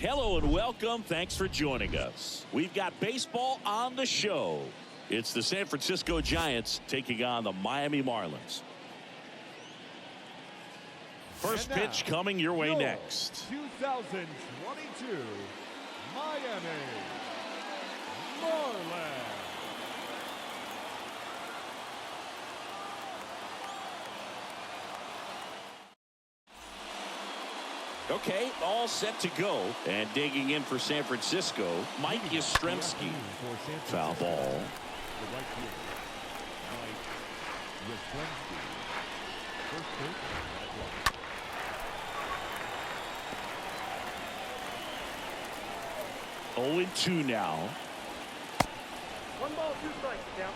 Hello and welcome. Thanks for joining us. We've got baseball on the show. It's the San Francisco Giants taking on the Miami Marlins. First pitch coming your way next. 2022 Miami Marlins. Okay, all set to go. And digging in for San Francisco, Mike Yastrzemski. Foul ball. 0-2 now. 1 ball, 2 strikes now.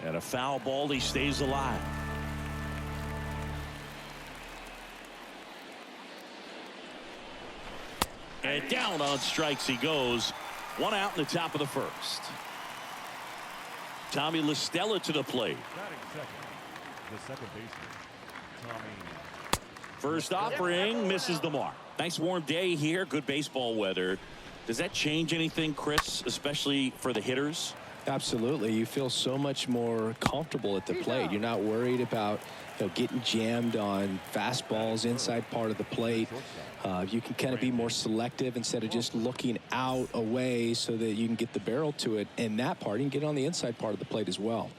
And a foul ball, he stays alive. And down on strikes he goes. 1 out in the top of the first. Tommy La Stella to the plate. Batting second, the second baseman, Tommy. First offering misses the mark. Nice warm day here. Good baseball weather. Does that change anything, Chris, especially for the hitters? Absolutely. You feel so much more comfortable at the plate. You're not worried about getting jammed on fastballs inside part of the plate. You can kind of be more selective instead of just looking out away so that you can get the barrel to it. And that part, you can get on the inside part of the plate as well.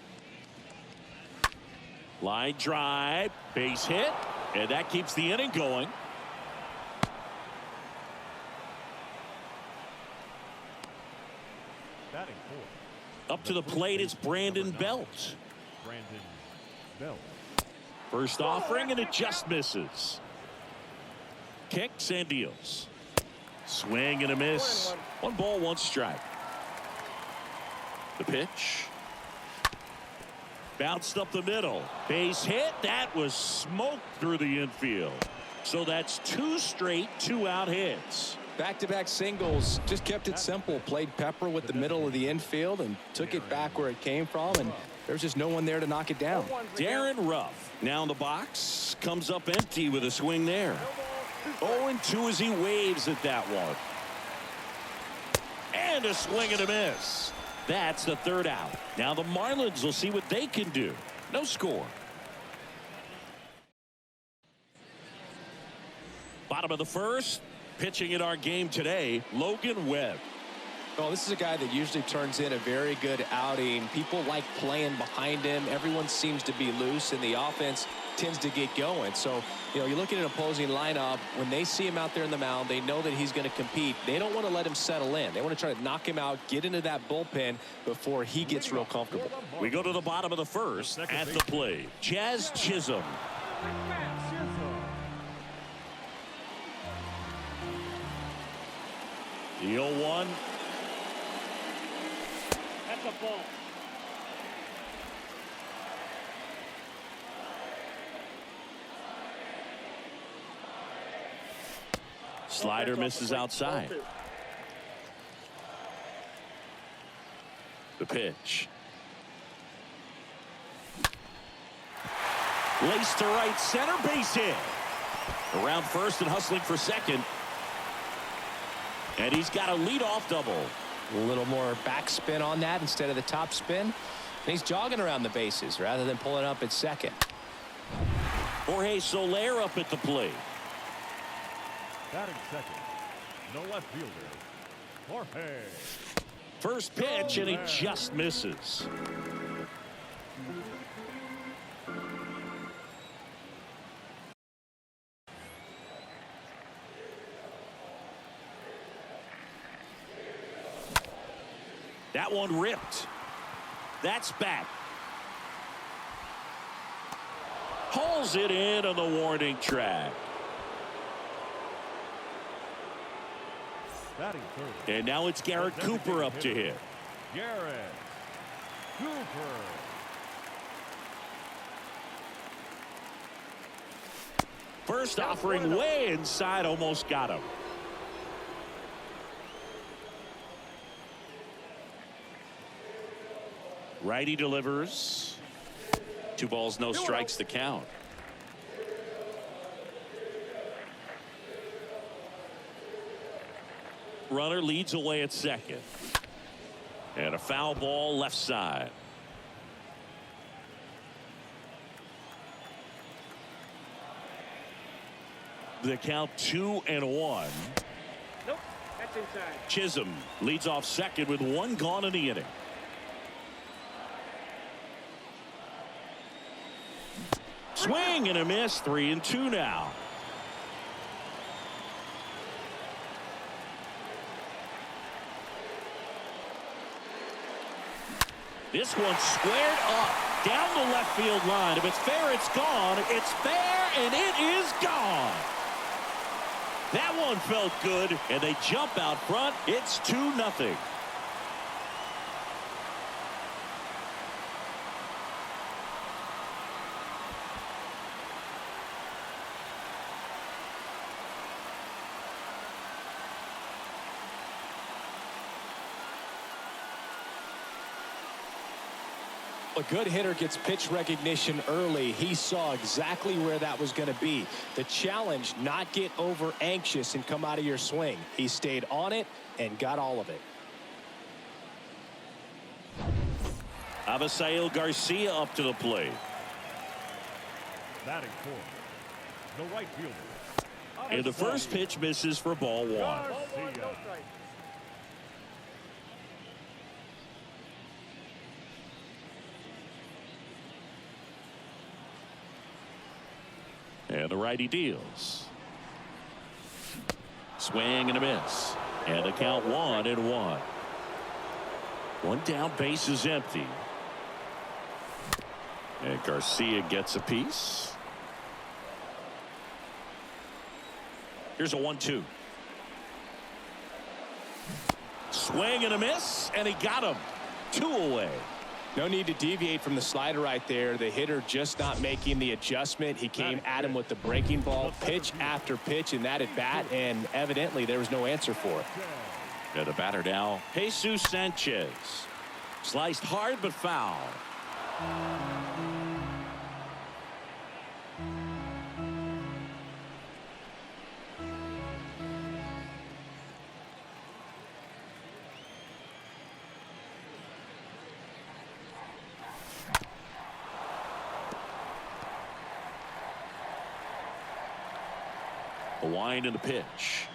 Line drive, base hit, and that keeps the inning going. Batting fourth. Up to the plate, it's Brandon Belt. Brandon Belt. First offering, and it just misses. Kicks and deals. Swing and a miss. 1 ball, 1 strike. The pitch. Bounced up the middle. Base hit. That was smoked through the infield. So that's 2 straight 2-out hits. Back-to-back singles, just kept it simple. Played pepper with the middle of the infield and took it back where it came from, and there's just no one there to knock it down. Darren Ruff now in the box, comes up empty with a swing there. 0-2 as he waves at that one. And a swing and a miss. That's the 3rd out. Now the Marlins will see what they can do. No score. Bottom of the first. Pitching in our game today, Logan Webb. Well, this is a guy that usually turns in a very good outing. People like playing behind him. Everyone seems to be loose, and the offense tends to get going. So, you look at an opposing lineup, when they see him out there in the mound, they know that he's going to compete. They don't want to let him settle in. They want to try to knock him out, get into that bullpen before he gets real comfortable. We go to the bottom of the first. At the plate, Jazz Chisholm. The 0-1. That's a ball. Slider misses outside. The pitch. Laced to right center, base hit. Around first and hustling for second. And he's got a leadoff double. A little more backspin on that instead of the top spin. And he's jogging around the bases rather than pulling up at second. Jorge Soler up at the plate. Batting second, no left fielder, Jorge. First pitch, and he just misses. That one ripped. That's back. Hauls it in on the warning track. Batting third. And now it's Garrett Cooper up to hit. Garrett Cooper. First offering way inside, almost got him. Righty delivers. 2 balls, no strikes to count. Runner leads away at second. And a foul ball left side. The count 2-1. Nope, that's inside. Chisholm leads off second with 1 gone in the inning. Swing and a miss. 3-2 now. This one's squared up down the left field line. If it's fair, it's gone. It's fair, and it is gone. That one felt good, and they jump out front. It's 2-0. A good hitter gets pitch recognition early. He saw exactly where that was going to be. The challenge, not get over anxious and come out of your swing. He stayed on it and got all of it. Avisail Garcia up to the plate. Batting fourth, the right fielder. And the first pitch misses for ball 1. Ball 1, no strike. And the righty deals. Swing and a miss. And the count 1-1. 1 down, base is empty. And Garcia gets a piece. Here's a 1-2. Swing and a miss, and he got him. 2 away. No need to deviate from the slider right there. The hitter just not making the adjustment. He came at him with the breaking ball, pitch after pitch in that at bat, and evidently there was no answer for it. And the batter now, Jesus Sanchez. Sliced hard but foul. A wind and a pitch.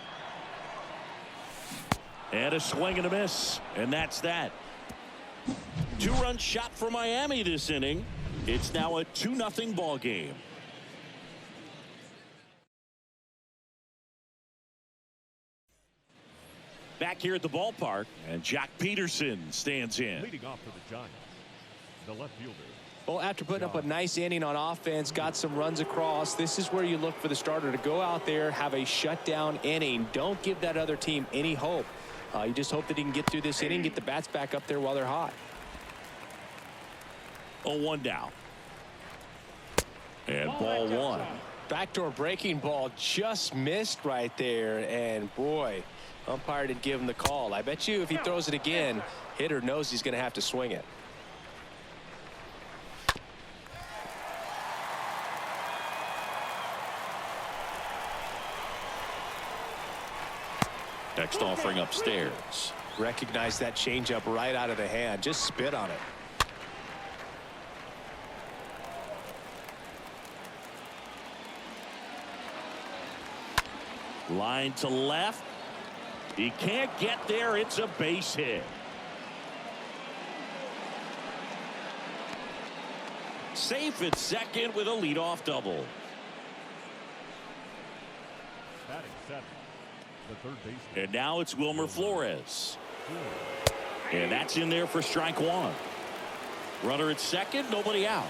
And a swing and a miss. And that's that. 2-run shot for Miami this inning. It's now a 2-0 ball game. Back here at the ballpark, and Jack Peterson stands in. Leading off for the Giants, the left fielder. Well, after putting up a nice inning on offense, got some runs across, this is where you look for the starter to go out there, have a shutdown inning. Don't give that other team any hope. You just hope that he can get through this inning, get the bats back up there while they're hot. 0-1 down. And ball 1. Backdoor breaking ball just missed right there, and boy, umpire didn't give him the call. I bet you if he throws it again, hitter knows he's going to have to swing it. Next offering upstairs. Recognize that changeup right out of the hand. Just spit on it. Line to left. He can't get there. It's a base hit. Safe at second with a leadoff double. Batting seventh, the third baseman. And now it's Wilmer Flores. And that's in there for strike 1. Runner at second, nobody out.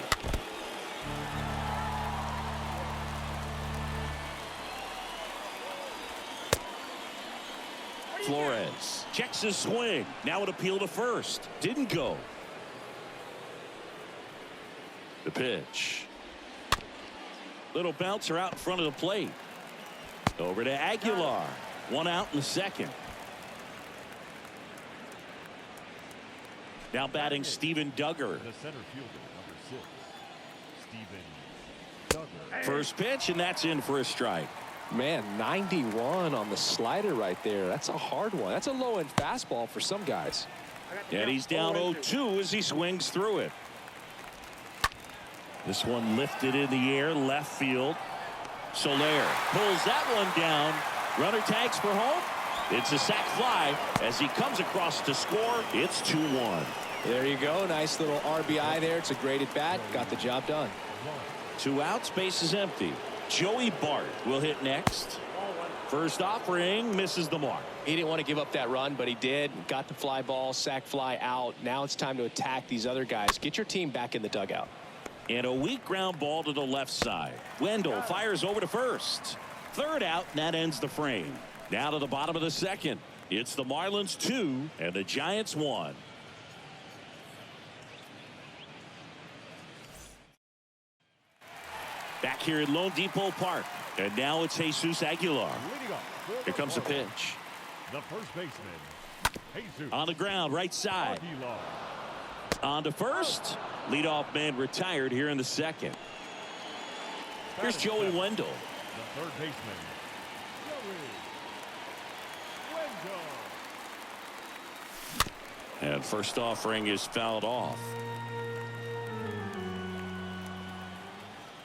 Flores checks his swing. Now an appeal to first. Didn't go. The pitch. Little bouncer out in front of the plate. Over to Aguilar. 1 out in the second. Now batting Steven Duggar. The center fielder, number 6. First pitch, and that's in for a strike. Man, 91 on the slider right there. That's a hard one. That's a low-end fastball for some guys. And he's down 0-2 as he swings through it. This one lifted in the air, left field. Soler pulls that one down. Runner tags for home. It's a sac fly as he comes across to score. It's 2-1. There you go. Nice little RBI there. It's a great at bat. Got the job done. 2 outs, base is empty. Joey Bart will hit next. First offering misses the mark. He didn't want to give up that run, but he did. Got the fly ball, sac fly out. Now it's time to attack these other guys. Get your team back in the dugout. And a weak ground ball to the left side. Wendell fires over to first. Third out, and that ends the frame. Now to the bottom of the second. It's the Marlins 2 and the Giants 1. Back here at Lone Depot Park. And now it's Jesus Aguilar. Here comes the pitch. The first baseman, Jesus. On the ground, right side. Aguilar. On to first. Leadoff man retired here in the second. Here's Joey Wendell. The third baseman, Joey Wendell. And first offering is fouled off.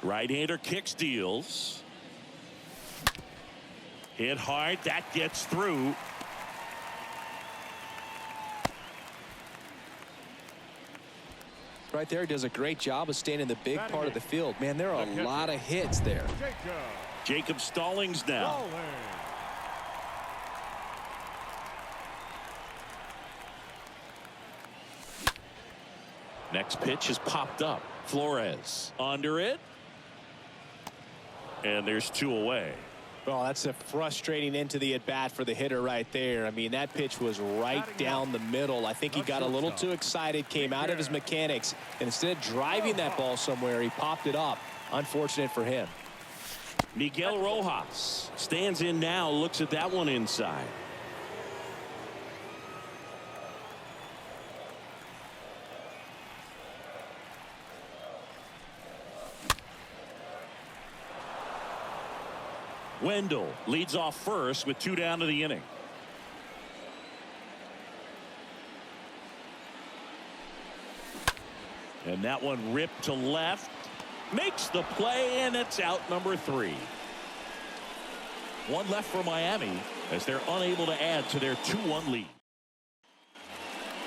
Right-hander kicks, deals. Hit hard. That gets through. Right there, he does a great job of staying in the big part of the field. Man, there are a lot of hits there. Jacob Stallings now. Next pitch is popped up. Flores under it. And there's 2 away. Well, that's a frustrating end to the at-bat for the hitter right there. I mean, that pitch was right down the middle. I think he got a little too excited, came out of his mechanics, and instead of driving that ball somewhere, he popped it up. Unfortunate for him. Miguel Rojas stands in now, looks at that one inside. Wendell leads off first with 2 down to the inning. And that one ripped to left. Makes the play, and it's out number 3. 1 left for Miami as they're unable to add to their 2-1 lead.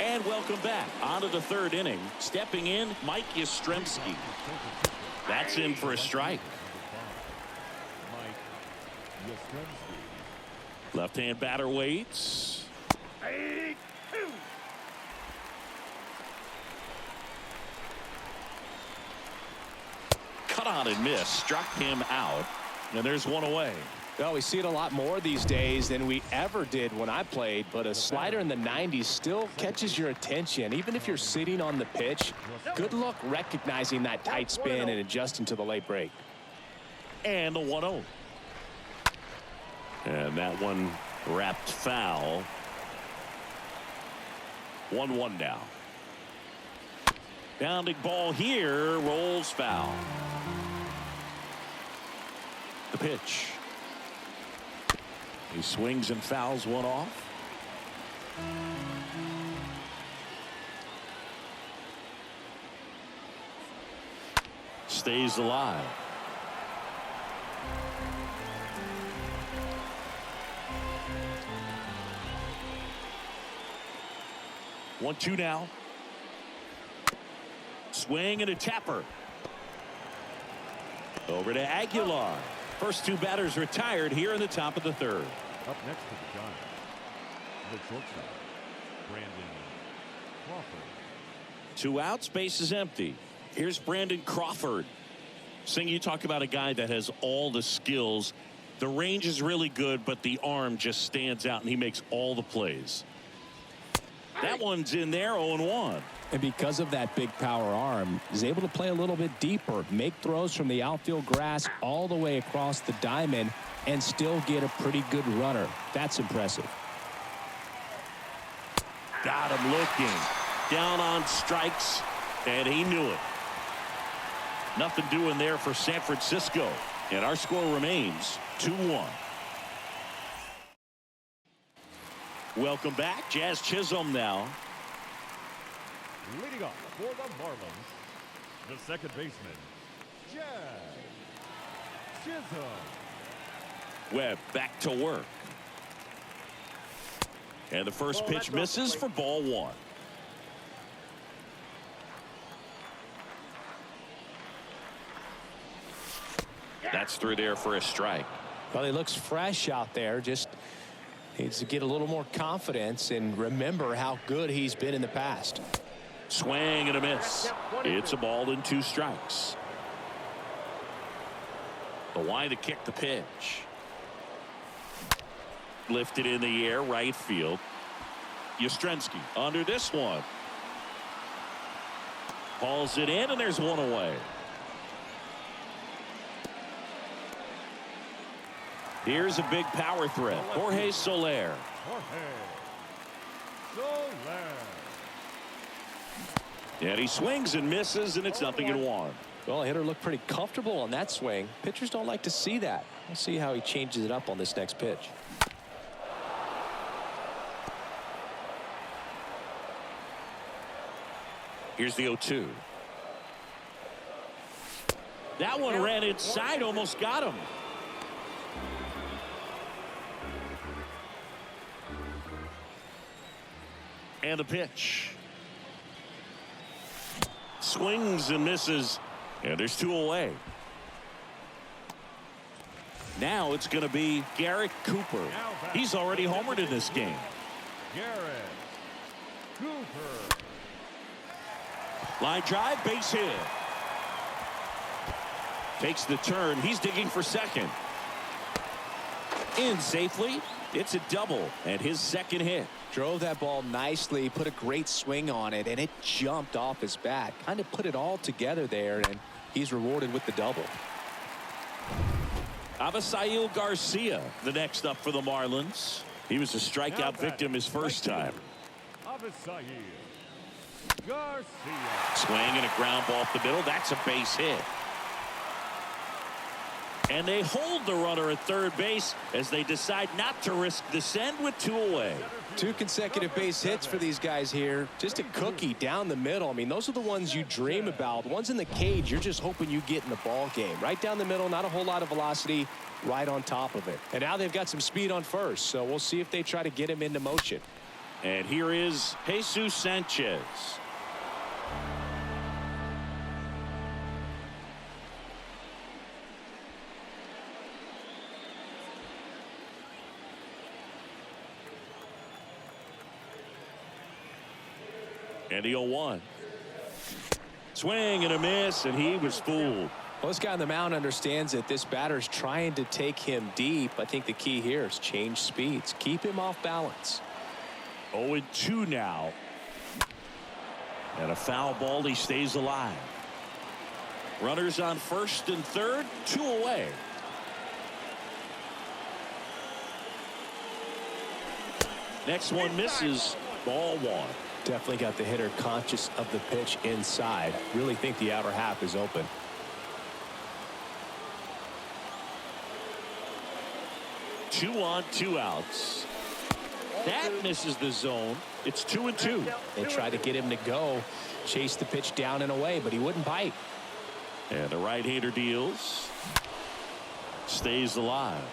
And welcome back. On to the 3rd inning. Stepping in, Mike Yastrzemski. That's in for a strike. Left-hand batter waits. Cut on and miss. Struck him out. And there's 1 away. Well, we see it a lot more these days than we ever did when I played, but a slider in the 90s still catches your attention. Even if you're sitting on the pitch, good luck recognizing that tight spin and adjusting to the late break. And the 1-0. And that one wrapped foul. 1-1 now. Bounding ball here, rolls foul. The pitch. He swings and fouls one off. Stays alive. One, 2 now. Swing and a tapper. Over to Aguilar. First 2 batters retired here in the top of the 3rd. Up next to the Giants, the shortstop, Brandon Crawford. 2 outs, base is empty. Here's Brandon Crawford. Sing, you talk about a guy that has all the skills. The range is really good, but the arm just stands out, and he makes all the plays. That one's in there, 0-1. And because of that big power arm, he's able to play a little bit deeper, make throws from the outfield grass all the way across the diamond, and still get a pretty good runner. That's impressive. Got him looking. Down on strikes, and he knew it. Nothing doing there for San Francisco. And our score remains 2-1. Welcome back. Jazz Chisholm now. Leading off for the Marlins, the second baseman, Jazz Chisholm. Webb back to work. And the first pitch misses for ball one. That's through there for a strike. Well, he looks fresh out there. Just needs to get a little more confidence and remember how good he's been in the past. Swing and a miss. It's a ball and 2 strikes. The line to kick the pitch. Lifted in the air, right field. Yastrzemski under this one. Hauls it in, and there's one away. Here's a big power threat. Jorge Soler. And he swings and misses, and it's 0-1. Well, hitter looked pretty comfortable on that swing. Pitchers don't like to see that. We'll see how he changes it up on this next pitch. Here's the 0-2. That one ran inside, almost got him. And the pitch. Swings and misses. And there's 2 away. Now it's going to be Garrett Cooper. He's already homered in this game. Garrett Cooper. Line drive, base hit. Takes the turn. He's digging for second. In safely. It's a double and his second hit. Drove that ball nicely, put a great swing on it, and it jumped off his bat. Kind of put it all together there, and he's rewarded with the double. Avisail Garcia, the next up for the Marlins. He was a strikeout victim his first time. Avisail Garcia. Swing and a ground ball off the middle. That's a base hit. And they hold the runner at third base as they decide not to risk the send with 2 away. 2 consecutive base hits for these guys here. Just a cookie down the middle. I mean, those are the ones you dream about. Ones in the cage, you're just hoping you get in the ball game. Right down the middle, not a whole lot of velocity, right on top of it. And now they've got some speed on first, so we'll see if they try to get him into motion. And here is Jesus Sanchez. And the 0-1. Swing and a miss, and he was fooled. Well, this guy on the mound understands that this batter's trying to take him deep. I think the key here is change speeds. Keep him off balance. 0-2 now. And a foul ball. He stays alive. Runners on first and third. 2 away. Next one misses. Ball 1. Definitely got the hitter conscious of the pitch inside. Really think the outer half is open. Two on, 2 outs. That misses the zone. It's 2-2. They tried to get him to go, chase the pitch down and away, but he wouldn't bite. And the right-hander deals. Stays alive.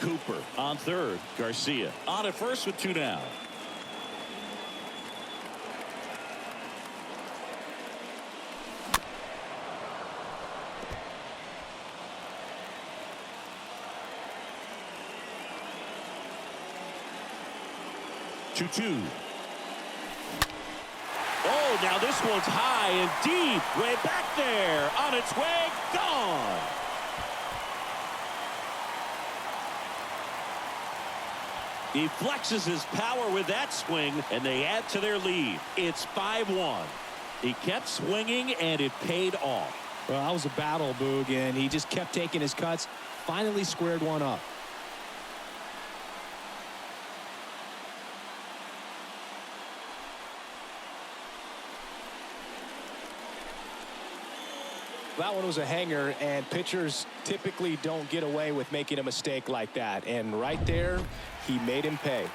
Cooper on third. Garcia on at first with 2 down. Two. Oh, now this one's high and deep. Way back there. On its way. Gone. He flexes his power with that swing, and they add to their lead. It's 5-1. He kept swinging, and it paid off. Well, that was a battle, Boog, and he just kept taking his cuts. Finally squared one up. That one was a hanger, and pitchers typically don't get away with making a mistake like that. And right there, he made him pay.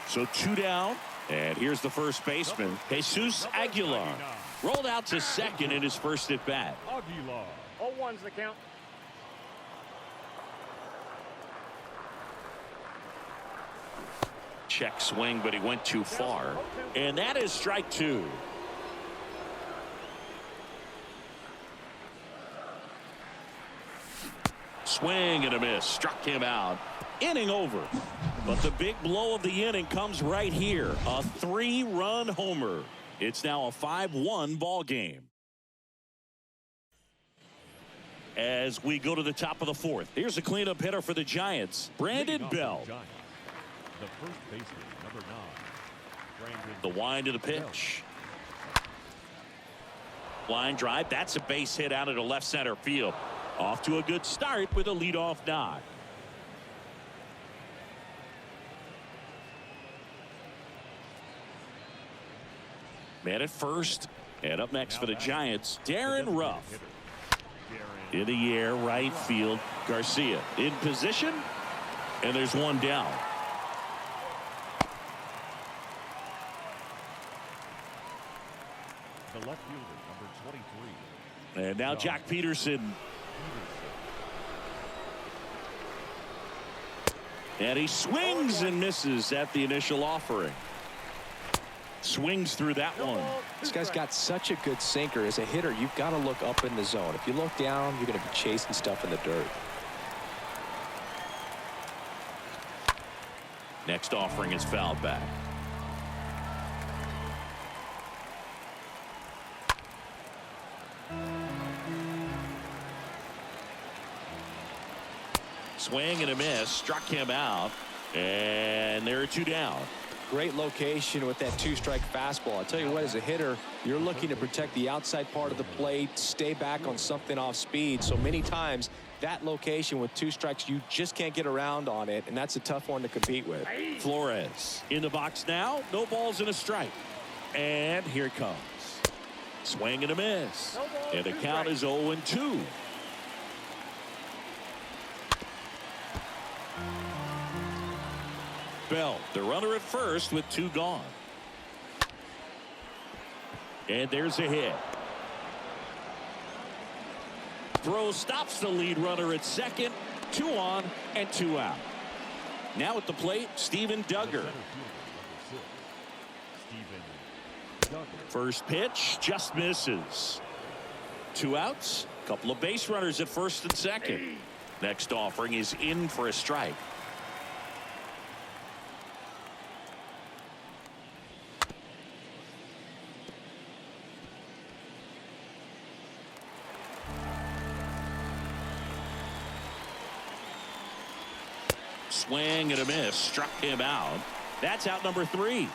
So 2 down, and here's the first baseman, Jesus Aguilar. Rolled out to second in his first at bat. Aguilar. 0-1's the count. Check swing, but he went too far. And that is strike 2. Swing and a miss. Struck him out. Inning over. But the big blow of the inning comes right here. A 3-run homer. It's now a 5-1 ball game. As we go to the top of the 4th, here's a cleanup hitter for the Giants, Brandon Bell. The first baseman, number 9. Brandon. The wind to the pitch. Line drive. That's a base hit out into left center field. Off to a good start with a leadoff knock. Man at first. And up next for the Giants, Darren Ruff. In the air, right field. Garcia in position. And there's one down. The left fielder, number 23. And now Jack Peterson. And he swings and misses at the initial offering. Swings through that one. This guy's got such a good sinker. As a hitter, you've got to look up in the zone. If you look down, you're going to be chasing stuff in the dirt. Next offering is fouled back. Swing and a miss. Struck him out. And there are 2 down. Great location with that 2-strike fastball. I tell you what, as a hitter, you're looking to protect the outside part of the plate, stay back on something off speed. So many times that location with 2 strikes, you just can't get around on it, and that's a tough one to compete with. Flores in the box now. No balls and a strike. And here it comes. Swing and a miss. And the count is 0-2. Bell, the runner at first with 2 gone. And there's a hit. Throw stops the lead runner at second. 2 on and 2 out. Now at the plate, Steven Duggar. First pitch just misses. 2 outs. Couple of base runners at first and second. Next offering is in for a strike. Swing and a miss. Struck him out. That's out number 3.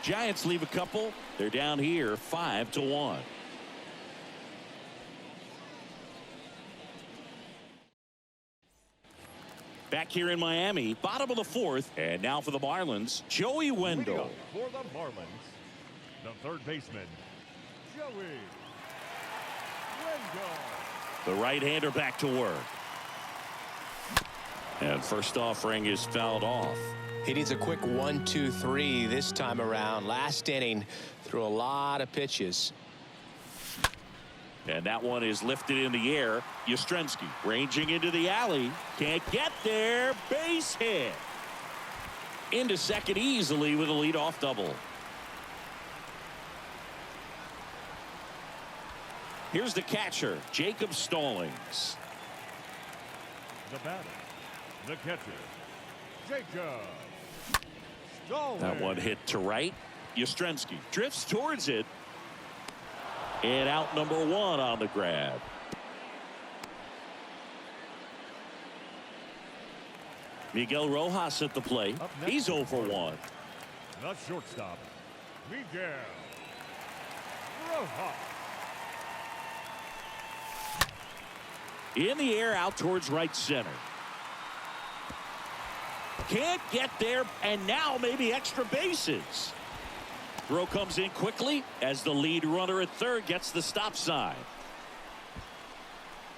Giants leave a couple. They're down here 5-1. Back here in Miami, bottom of the 4th, and now for the Marlins, Joey Wendell. For the Marlins, the third baseman, Joey Wendell. The right-hander back to work. And first offering is fouled off. He needs a quick 1-2-3 this time around. Last inning, threw a lot of pitches. And that one is lifted in the air. Yastrzemski ranging into the alley. Can't get there. Base hit. Into second easily with a leadoff double. Here's the catcher, Jacob Stallings. The batter, the catcher, Jacob Stallings. That one hit to right. Yastrzemski drifts towards it. And out number 1 on the grab. Miguel Rojas at the plate. He's 0 for 1. The shortstop, Miguel Rojas. In the air out towards right center. Can't get there, and now maybe extra bases. Throw comes in quickly as the lead runner at third gets the stop sign.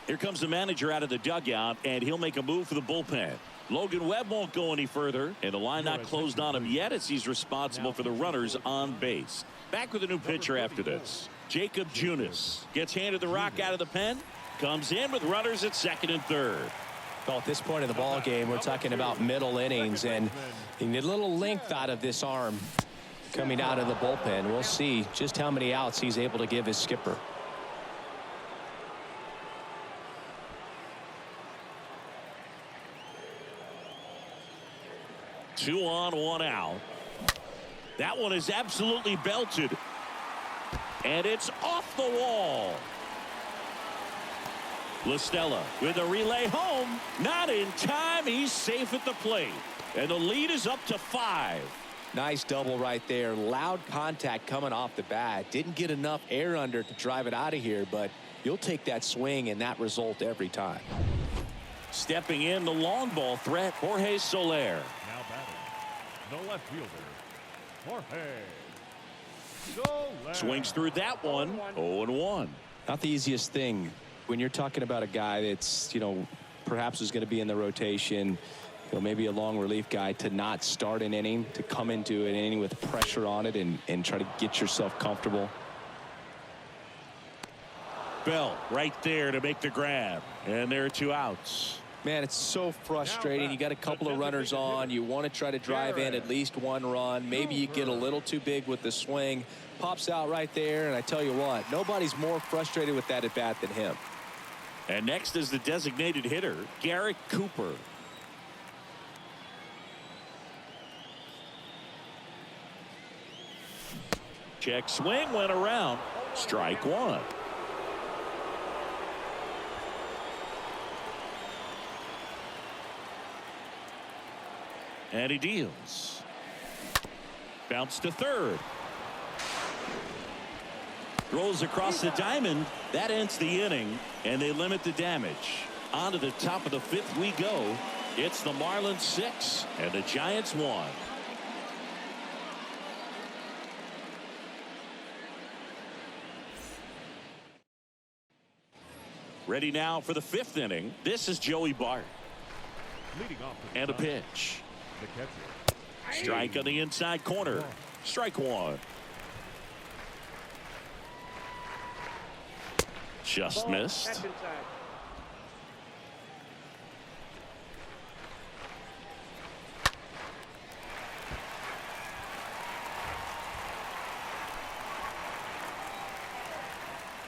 Here comes the manager out of the dugout, and he'll make a move for the bullpen. Logan Webb won't go any further, and the line not closed on him yet as he's responsible for the runners on base. Back with a new pitcher after this. Jacob Junis gets handed the rock out of the pen, comes in with runners at second and third. Well, at this point of the ball game, we're talking about middle innings, and you need a little length out of this arm coming out of the bullpen. We'll see just how many outs he's able to give his skipper. Two on, one out. That one is absolutely belted. And it's off the wall. LaStella with a relay home. Not in time. He's safe at the plate. And the lead is up to 5. Nice double right there. Loud contact coming off the bat. Didn't get enough air under to drive it out of here, but you'll take that swing and that result every time. Stepping in the long ball threat, Jorge Soler. Now batting, the left fielder, Jorge Soler. Swings through that one. 0-1. Not the easiest thing when you're talking about a guy that's, perhaps is going to be in the rotation, maybe a long relief guy, to not start an inning, to come into an inning with pressure on it and try to get yourself comfortable. Bell right there to make the grab. And there are 2 outs. Man, it's so frustrating. You got a couple of runners on. You want to try to drive in at least 1 run. Maybe you get a little too big with the swing. Pops out right there, and I tell you what, nobody's more frustrated with that at bat than him. And next is the designated hitter, Garrett Cooper. Check swing, went around. Strike 1. And he deals. Bounce to third. Rolls across the diamond. That ends the inning, and they limit the damage. On to the top of the 5th we go. It's the Marlins 6 and the Giants 1. Ready now for the 5th inning. This is Joey Bart. Leading off And a pitch. the catcher. Strike on the inside corner. Strike 1. Just missed. That's inside.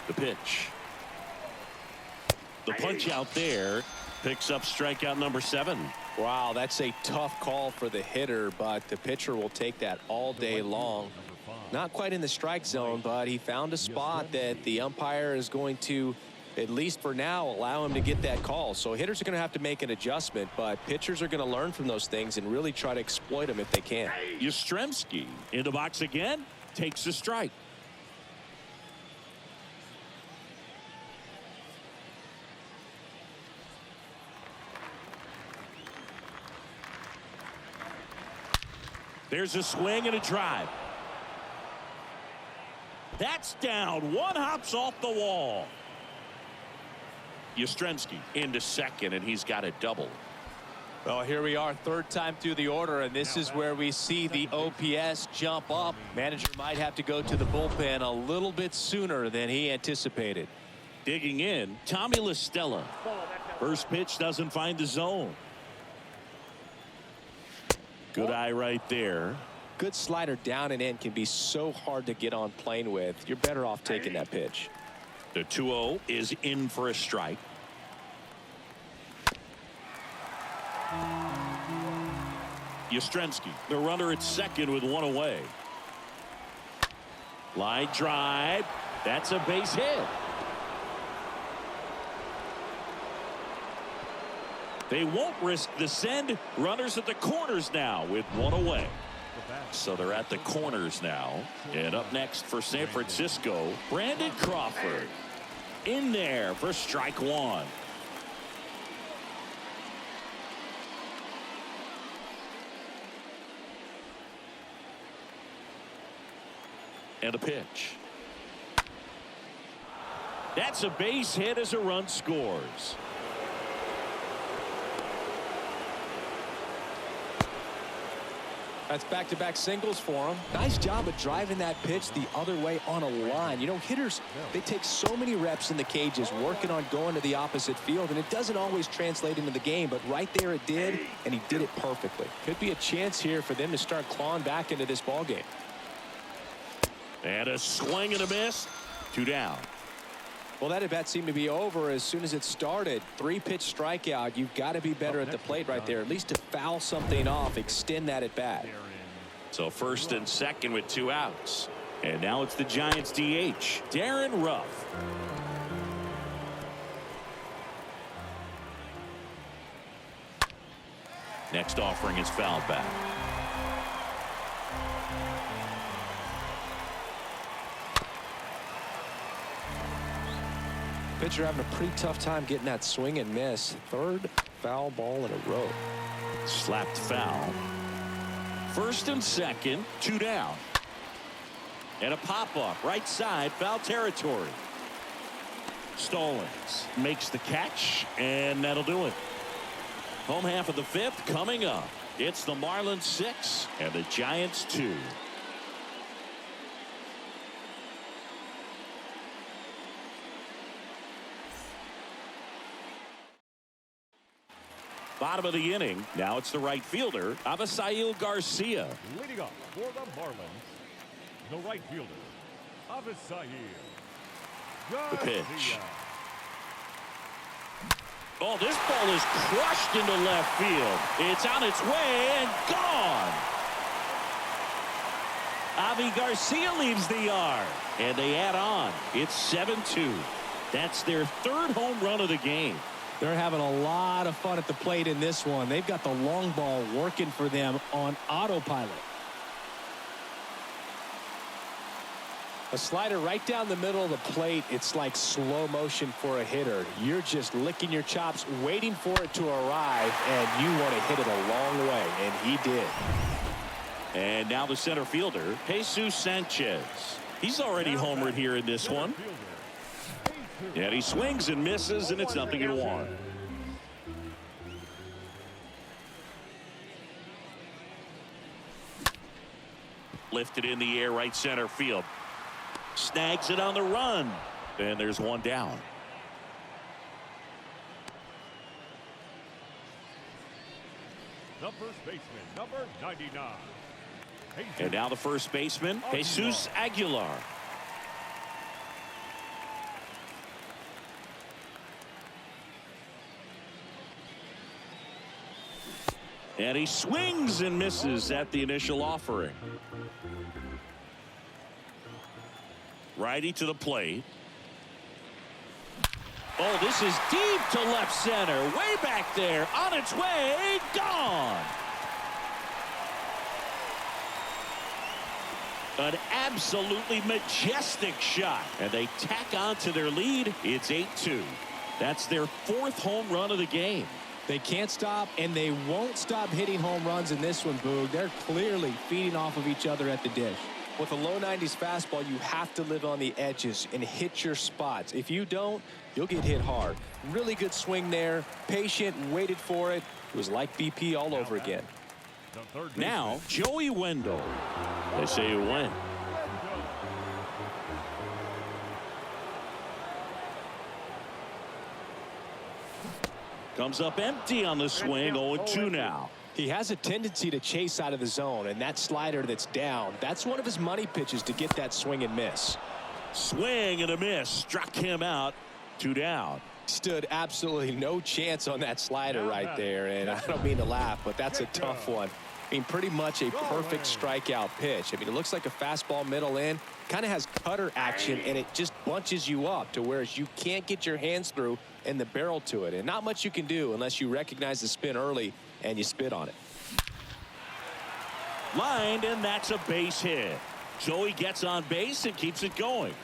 The pitch. The punch out there picks up strikeout number 7. Wow, that's a tough call for the hitter, but the pitcher will take that all day long. Not quite in the strike zone, but he found a spot that the umpire is going to, at least for now, allow him to get that call. So hitters are going to have to make an adjustment, but pitchers are going to learn from those things and really try to exploit them if they can. Yastrzemski in the box again, takes a strike. There's a swing and a drive. That's down. One hops off the wall. Yastrzemski into second, and he's got a double. Well, here we are, 3rd time through the order, and this is where we see the OPS jump up. Manager might have to go to the bullpen a little bit sooner than he anticipated. Digging in, Tommy LaStella. First pitch doesn't find the zone. Good eye right there. Good slider down and in can be so hard to get on plane with. You're better off taking that pitch. The 2-0 is in for a strike. Yastrzemski, the runner at second with 1 away. Line drive. That's a base hit. They won't risk the send. Runners at the corners now with 1 away. So they're at the corners now. And up next for San Francisco, Brandon Crawford. In there for strike 1. And a pitch. That's a base hit as a run scores. That's back-to-back singles for him. Nice job of driving that pitch the other way on a line. You know, hitters, they take so many reps in the cages working on going to the opposite field, and it doesn't always translate into the game, but right there it did, and he did it perfectly. Could be a chance here for them to start clawing back into this ball game. And a swing and a miss. 2 down. Well, that at-bat seemed to be over as soon as it started. 3-pitch strikeout. You've got to be better at the plate right there, at least to foul something off, extend that at-bat. So first and second with 2 outs. And now it's the Giants DH, Darren Ruff. Next offering is fouled back. Pitcher having a pretty tough time getting that swing and miss. 3rd foul ball in a row. Slapped foul. First and second, 2 down. And a pop-up right side, foul territory. Stallings makes the catch, and that'll do it. Home half of the 5th coming up. It's the Marlins 6 and the Giants 2. Bottom of the inning. Now it's the right fielder, Avisail Garcia. Leading up for the Marlins, the right fielder, Avisail The Garcia. pitch. Oh, this ball is crushed into left field. It's on its way and gone. Avi Garcia leaves the yard. And they add on. It's 7-2. That's their 3rd home run of the game. They're having a lot of fun at the plate in this one. They've got the long ball working for them on autopilot. A slider right down the middle of the plate. It's like slow motion for a hitter. You're just licking your chops, waiting for it to arrive, and you want to hit it a long way, and he did. And now the center fielder, Jesus Sanchez. He's already homered here in this one. And he swings and misses, and it's 0-1. Lifted in the air, right center field. Snags it on the run. And there's 1 down. The first baseman, number 99. And now the first baseman, Jesus Aguilar. And he swings and misses at the initial offering. Righty to the plate. Oh, this is deep to left center. Way back there. On its way. Gone. An absolutely majestic shot. And they tack on to their lead. It's 8-2. That's their 4th home run of the game. They can't stop, and they won't stop hitting home runs in this one, Boog. They're clearly feeding off of each other at the dish. With a low 90s fastball, you have to live on the edges and hit your spots. If you don't, you'll get hit hard. Really good swing there. Patient, waited for it. It was like BP all over again. Now, Joey Wendell. They say when. Comes up empty on the swing. 0-2 now. He has a tendency to chase out of the zone, and that slider that's down, that's one of his money pitches to get that swing and miss. Swing and a miss. Struck him out. 2 down. Stood absolutely no chance on that slider right there, and I don't mean to laugh, but that's a tough one. I mean, pretty much a perfect strikeout pitch. I mean, it looks like a fastball middle in, kind of has cutter action, and it just bunches you up to where you can't get your hands through and the barrel to it, and not much you can do unless you recognize the spin early and you spit on it. Lined, and that's a base hit. Joey gets on base and keeps it going.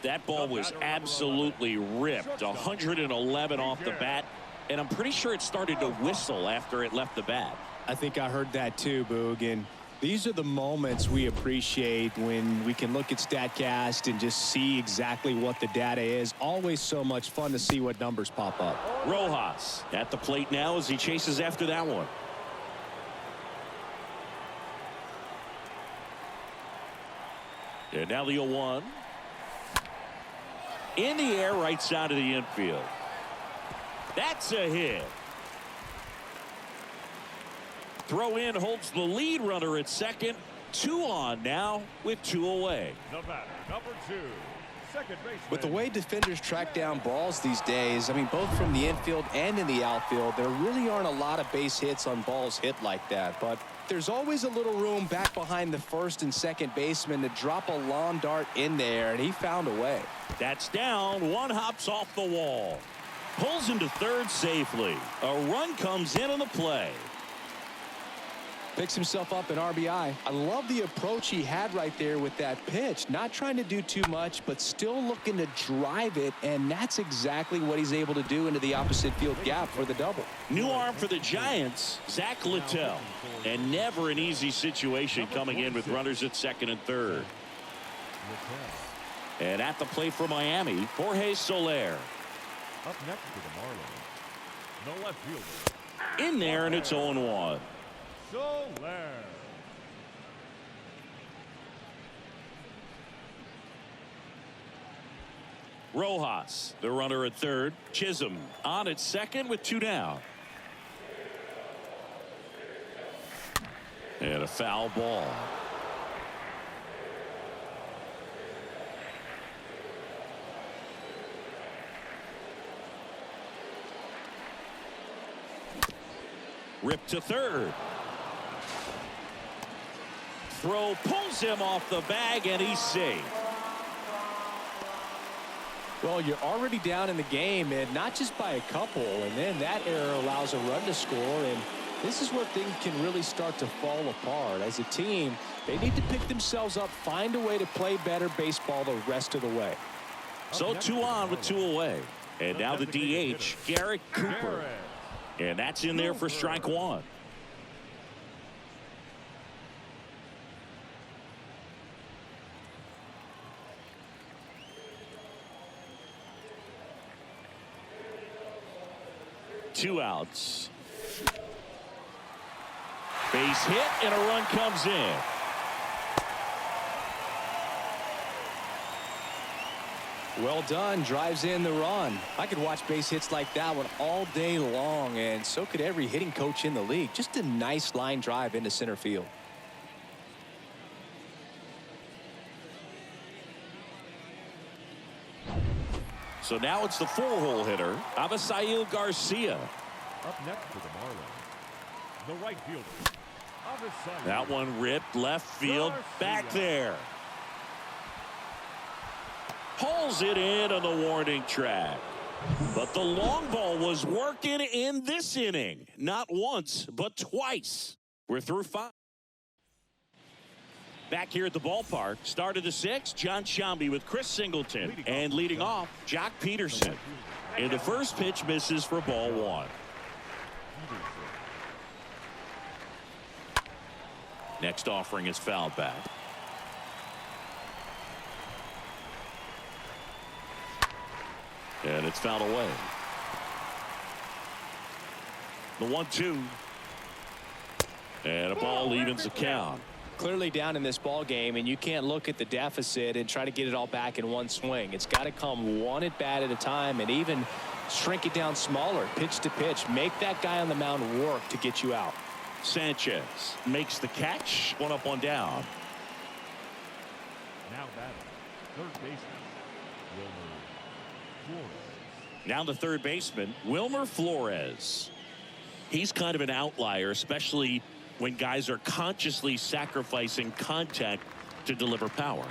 That ball was absolutely ripped. 111 off the bat, and I'm pretty sure it started to whistle after it left the bat. I think I heard that too, Boog. And These are the moments we appreciate when we can look at StatCast and just see exactly what the data is. Always so much fun to see what numbers pop up. Rojas at the plate now as he chases after that one. And now the 0-1. In the air, right side of the infield. That's a hit. Throw in holds the lead runner at second. 2 on now with 2 away. The batter, number 2, second baseman. With the way defenders track down balls these days, I mean, both from the infield and in the outfield, there really aren't a lot of base hits on balls hit like that. But there's always a little room back behind the first and second baseman to drop a lawn dart in there, and he found a way. That's down. One hops off the wall. Pulls into third safely. A run comes in on the play. Picks himself up an RBI. I love the approach he had right there with that pitch. Not trying to do too much, but still looking to drive it, and that's exactly what he's able to do into the opposite field gap for the double. New arm for the Giants, Zach Littell. And never an easy situation coming in with runners at second and third. And at the plate for Miami, Jorge Soler. Up next for the Marlins, the left fielder. In there, and it's 0-1. Soler. Rojas, the runner at third. Chisholm on at second with 2 down. And a foul ball. Ripped to third. Throw pulls him off the bag, and he's safe. Well, you're already down in the game, and not just by a couple, and then that error allows a run to score, and this is where things can really start to fall apart. As a team, they need to pick themselves up, find a way to play better baseball the rest of the way. So 2 on with 2 away. And now the DH, Garrett Cooper. And that's in there for strike 1. Two outs. Base hit and a run comes in. Well done, drives in the run. I could watch base hits like that one all day long, and so could every hitting coach in the league. Just a nice line drive into center field. So now it's the 4-hole hitter, Avisail Garcia. Up next for the Marlins, the right fielder. Avisail. That one ripped left field, back there. Pulls it in on the warning track. But the long ball was working in this inning. Not once, but twice. We're through 5. Back here at the ballpark, start of the 6th, John Shambi with Chris Singleton. And leading off, Jock Peterson. And the first pitch misses for ball 1. Next offering is fouled back. And it's fouled away. The 1-2. And a ball evens the count. Clearly down in this ball game, and you can't look at the deficit and try to get it all back in one swing. It's got to come one at bat at a time, and even shrink it down smaller, pitch to pitch. Make that guy on the mound work to get you out. Sanchez makes the catch. 1 up, 1 down. Now batting, third baseman, Wilmer Flores. Now the third baseman, Wilmer Flores. He's kind of an outlier, especially when guys are consciously sacrificing contact to deliver power.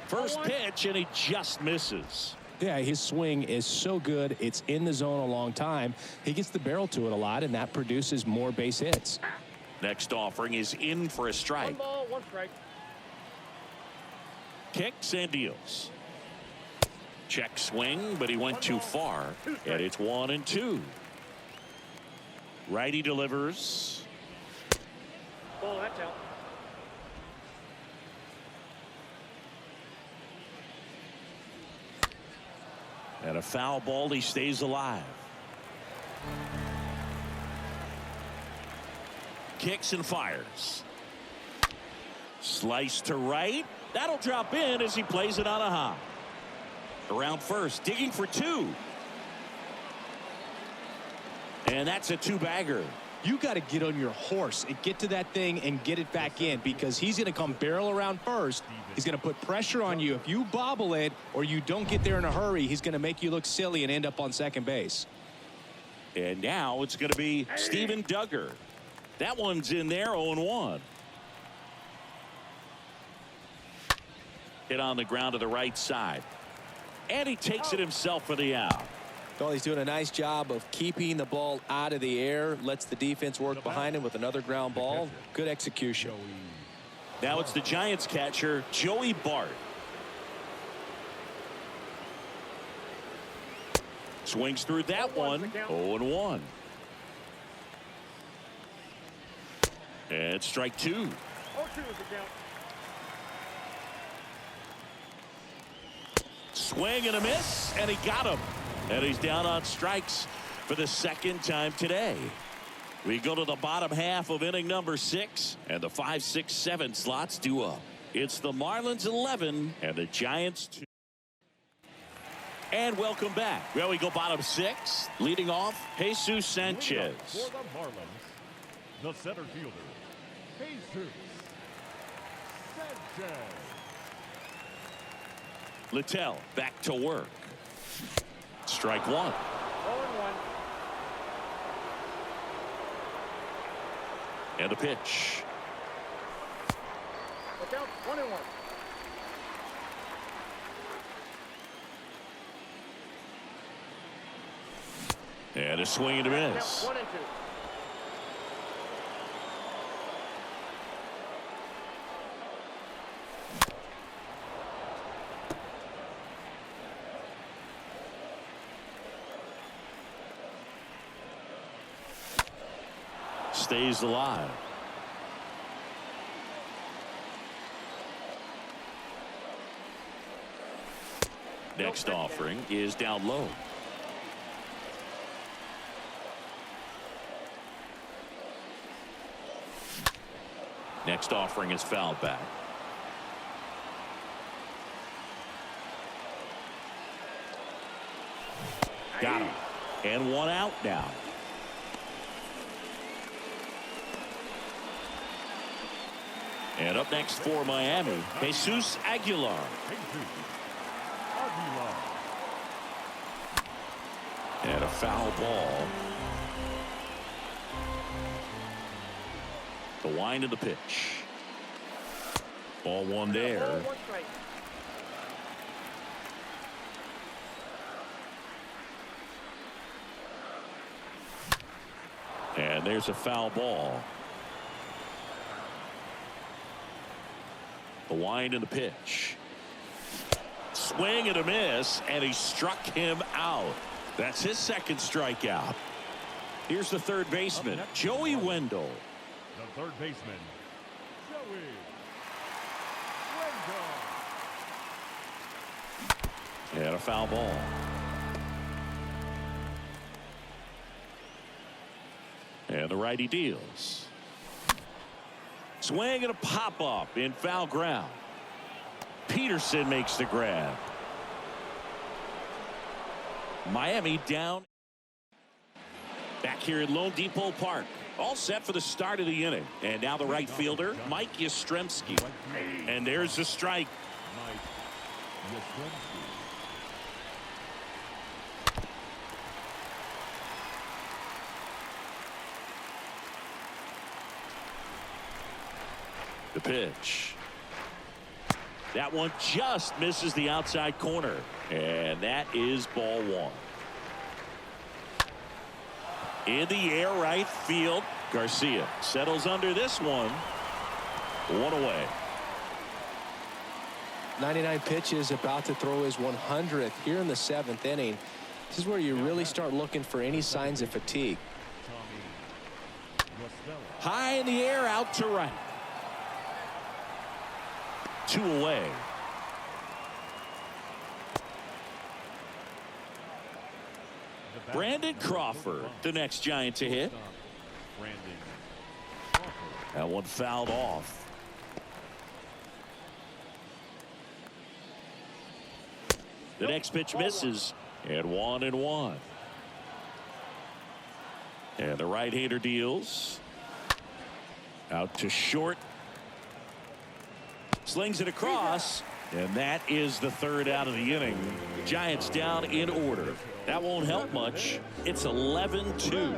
First pitch, and he just misses. Yeah, his swing is so good. It's in the zone a long time. He gets the barrel to it a lot, and that produces more base hits. Next offering is in for a strike. 1 ball, 1 strike. Kicks and deals. Check swing, but he went too far. And it's 1-2. Righty delivers. Ball, that's out. And a foul ball. He stays alive. Kicks and fires. Slice to right. That'll drop in as he plays it on a hop. Around first, digging for two. And that's a two-bagger. You got to get on your horse and get to that thing and get it back in, because he's going to come barrel around first. He's going to put pressure on you. If you bobble it or you don't get there in a hurry, he's going to make you look silly and end up on second base. And now it's going to be Steven Duggar. That one's in there, 0-1. Hit on the ground to the right side. And he takes it himself for the out. Well, he's doing a nice job of keeping the ball out of the air. Lets the defense work behind him with another ground ball. Good execution. Now it's the Giants catcher, Joey Bart. Swings through that one. 0-1. And strike two. 0-2 is the count. Swing and a miss, and he got him. And he's down on strikes for the second time today. We go to the bottom half of inning number 6, and the 5, 6, 7 slots due up. It's the Marlins 11 and the Giants 2. And welcome back. Well, we go bottom 6, leading off Jesus Sanchez. For the Marlins, the center fielder, Jesus Sanchez. Littell back to work. Strike one. 0-1. And a pitch. Look out, 1-1. And a swing and a miss. Count 1-2. Stays alive. Next offering is down low. Next offering is fouled back. Got him. And one out now. And up next for Miami, Jesus Aguilar. And a foul ball. The wind of the pitch. Ball one there. 1 strike. And there's a foul ball. The wind and the pitch. Swing and a miss, and he struck him out. That's his second strikeout. Here's the third baseman, Joey Wendell. The third baseman, Joey Wendell. And a foul ball. And the righty deals. Swing and a pop-up in foul ground. Peterson makes the grab. Miami down. Back here at Lone Depot Park. All set for the start of the inning. And now the right fielder, Mike Yastrzemski. And there's the strike. Mike Yastrzemski. The pitch. That one just misses the outside corner. And that is ball one. In the air right field. Garcia settles under this one. One away. 99 pitches, about to throw his 100th here in the 7th inning. This is where you really start looking for any signs of fatigue. High in the air, out to right. 2 away. Brandon Crawford, the next Giant to hit. Brandon Crawford. That one fouled off. The next pitch misses, and 1-1. And the right-hander deals. Out to short. Slings it across, and that is the third out of the inning. Giants down in order. That won't help much. It's 11-2.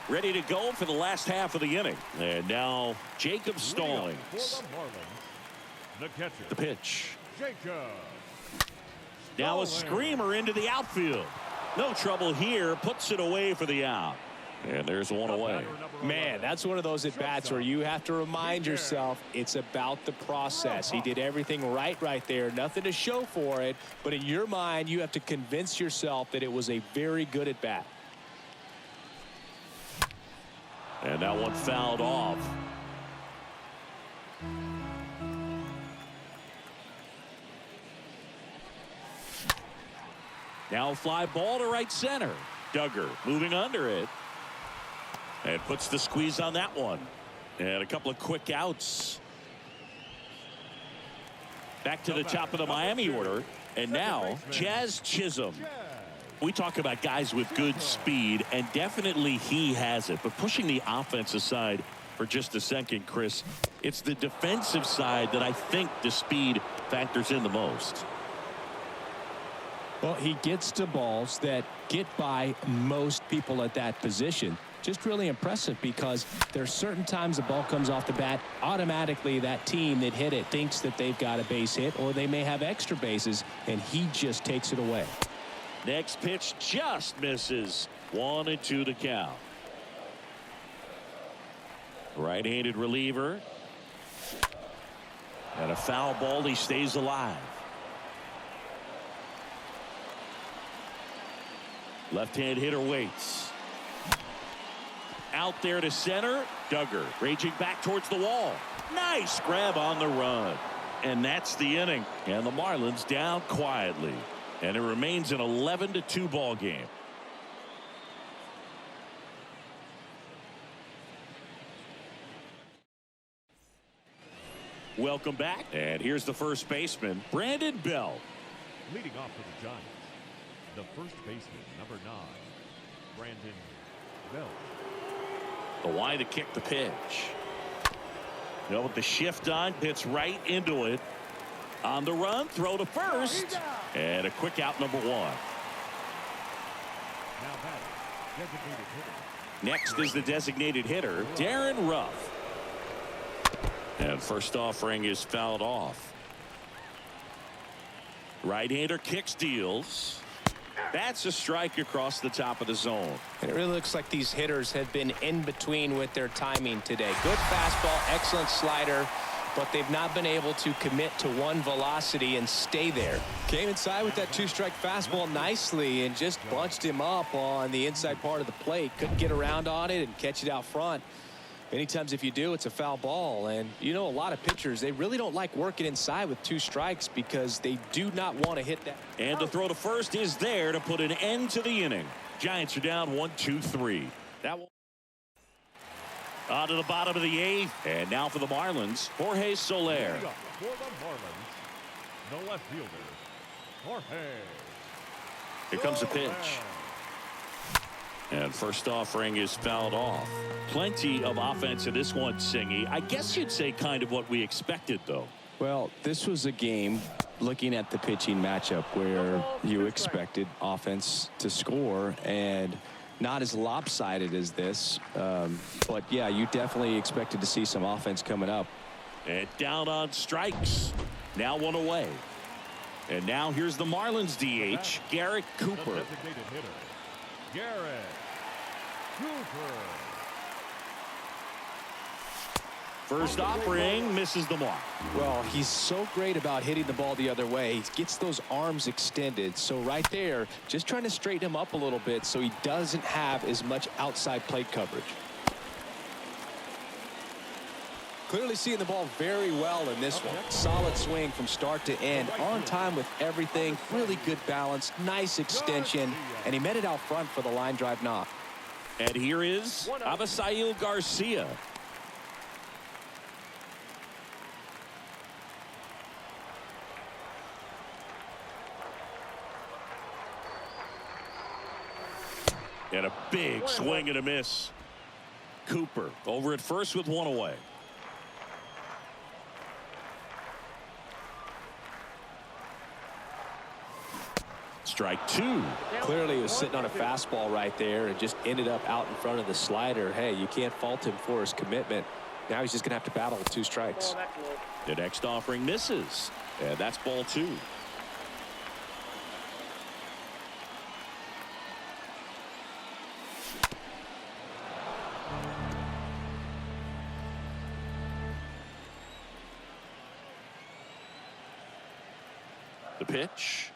Ready to go for the last half of the inning. And now Jacob Stallings. For the Marlins, the catcher. The pitch. Jacob. Now a screamer into the outfield. No trouble here. Puts it away for the out. And there's one away. Man, that's one of those at-bats where you have to remind yourself it's about the process. He did everything right there. Nothing to show for it. But in your mind, you have to convince yourself that it was a very good at-bat. And that one fouled off. Now fly ball to right center. Duggar moving under it. And puts the squeeze on that one. And a couple of quick outs. Back to the top of the Miami order. And now Jazz Chisholm. We talk about guys with good speed, and definitely he has it. But pushing the offense aside for just a second, Chris, it's the defensive side that I think the speed factors in the most. Well, he gets to balls that get by most people at that position. Just really impressive because there's certain times the ball comes off the bat, automatically that team that hit it thinks that they've got a base hit or they may have extra bases, and he just takes it away. Next pitch just misses. 1-2 the count. Right-handed reliever. And a foul ball. He stays alive. Left-hand hitter waits. Out there to center. Duggar raging back towards the wall. Nice grab on the run. And that's the inning. And the Marlins down quietly. And it remains an 11-2 ball game. Welcome back. And here's the first baseman, Brandon Bell. Leading off for the Giants, the first baseman, number 9, Brandon Bell. The wide to kick the pitch. With the shift on, hits right into it. On the run, throw to first. And a quick out, number 1. Now batting, designated hitter. Next is the designated hitter, Darren Ruff. And first offering is fouled off. Right-hander kicks, deals. That's a strike across the top of the zone. And it really looks like these hitters have been in between with their timing today. Good fastball, excellent slider, but they've not been able to commit to one velocity and stay there. Came inside with that two-strike fastball nicely and just bunched him up on the inside part of the plate. Couldn't get around on it and catch it out front. Many times if you do, it's a foul ball. And a lot of pitchers, they really don't like working inside with 2 strikes because they do not want to hit that. And the throw to first is there to put an end to the inning. Giants are down 1-2-3. That one on to the bottom of the 8th. And now for the Marlins, Jorge Soler. Leading off for the Marlins, the left fielder, Jorge. Here comes the pitch. And first offering is fouled off. Plenty of offense in this one, Singy. I guess you'd say kind of what we expected, though. Well, this was a game, looking at the pitching matchup, where you expected offense to score, and not as lopsided as this. But, yeah, you definitely expected to see some offense coming up. And down on strikes. Now one away. And now here's the Marlins DH, Garrett Cooper. The designated hitter, Garrett Cooper. First offering misses the mark. Well, he's so great about hitting the ball the other way. He gets those arms extended. So right there, just trying to straighten him up a little bit so he doesn't have as much outside plate coverage. Clearly seeing the ball very well in this one. Solid swing from start to end. On time with everything. Really good balance. Nice extension. And he met it out front for the line drive knock. And here is Avisail Garcia. And a big swing and a miss. Cooper over at first with one away. Strike two. Clearly he was sitting on a fastball right there and just ended up out in front of the slider. Hey, you can't fault him for his commitment. Now he's just going to have to battle with 2 strikes. The next offering misses. And that's ball 2. The pitch.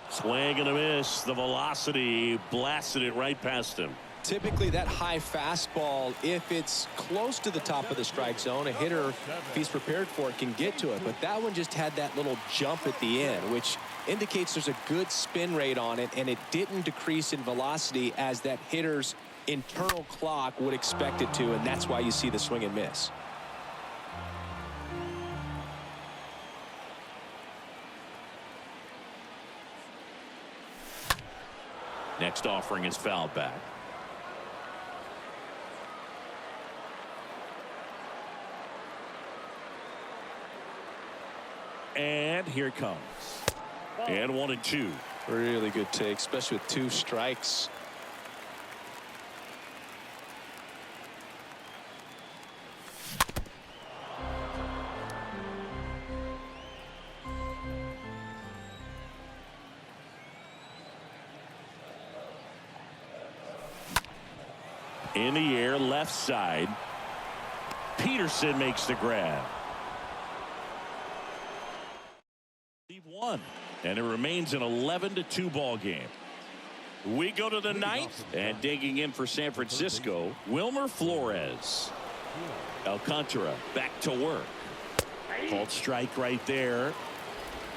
Swing and a miss. The velocity blasted it right past him. Typically that high fastball, if it's close to the top of the strike zone, a hitter, if he's prepared for it, can get to it. But that one just had that little jump at the end, which indicates there's a good spin rate on it, and it didn't decrease in velocity as that hitter's internal clock would expect it to, and that's why you see the swing and miss. Next offering is fouled back. And here it comes. And 1-2. Really good take, especially with 2 strikes. In the air, left side. Peterson makes the grab. Leave 1, and it remains an 11-2 ball game. We go to the 9th, and digging in for San Francisco, Wilmer Flores. Alcantara back to work. Called strike right there.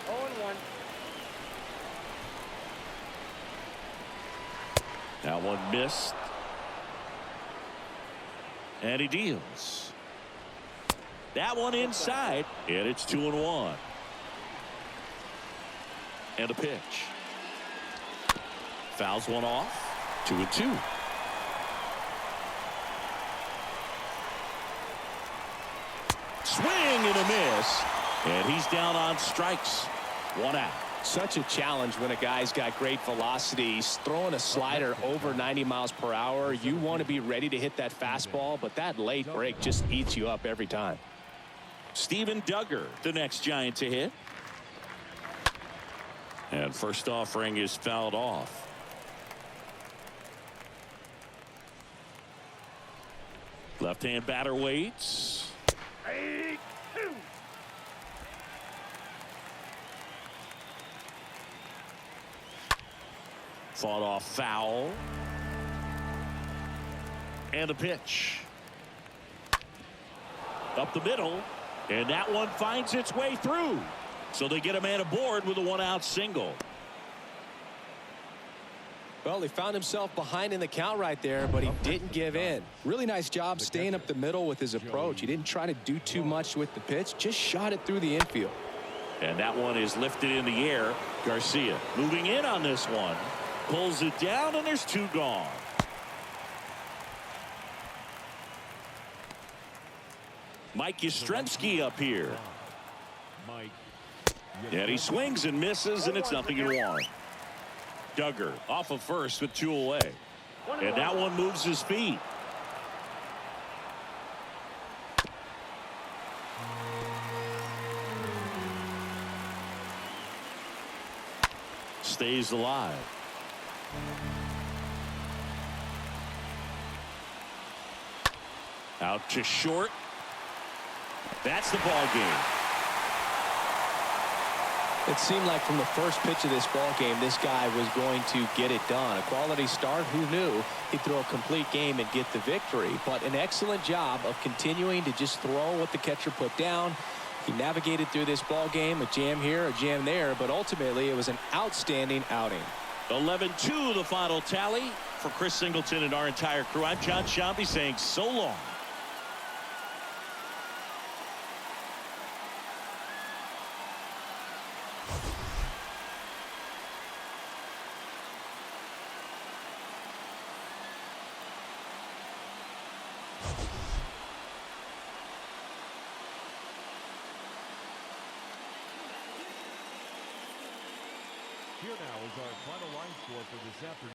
0-1. That one missed. And he deals. That one inside, and it's 2-1. And a pitch. Fouls one off. 2-2. Swing and a miss. And he's down on strikes. 1 out. Such a challenge when a guy's got great velocity. He's throwing a slider over 90 miles per hour. You want to be ready to hit that fastball, but that late break just eats you up every time. Steven Duggar, the next Giant to hit. And first offering is fouled off. Left-hand batter waits. 8-2. Fought off foul. And a pitch. Up the middle. And that one finds its way through. So they get a man aboard with a 1-out single. Well, he found himself behind in the count right there, but he didn't give in. Really nice job staying up the middle with his approach. He didn't try to do too much with the pitch, just shot it through the infield. And that one is lifted in the air. Garcia moving in on this one. Pulls it down, and there's 2 gone. Mike Yastrzemski up here. And he swings and misses, and it's 0-1. Duggar off of first with 2 away. And that one moves his feet. Stays alive. Out to short. That's the ball game. It seemed like from the first pitch of this ball game, this guy was going to get it done. A quality start. Who knew he'd throw a complete game and get the victory? But an excellent job of continuing to just throw what the catcher put down. He navigated through this ball game, a jam here, a jam there, but ultimately it was an outstanding outing. 11-2 the final tally. For Chris Singleton and our entire crew, I'm John Shambi saying so long. Here now is our final line score for this afternoon.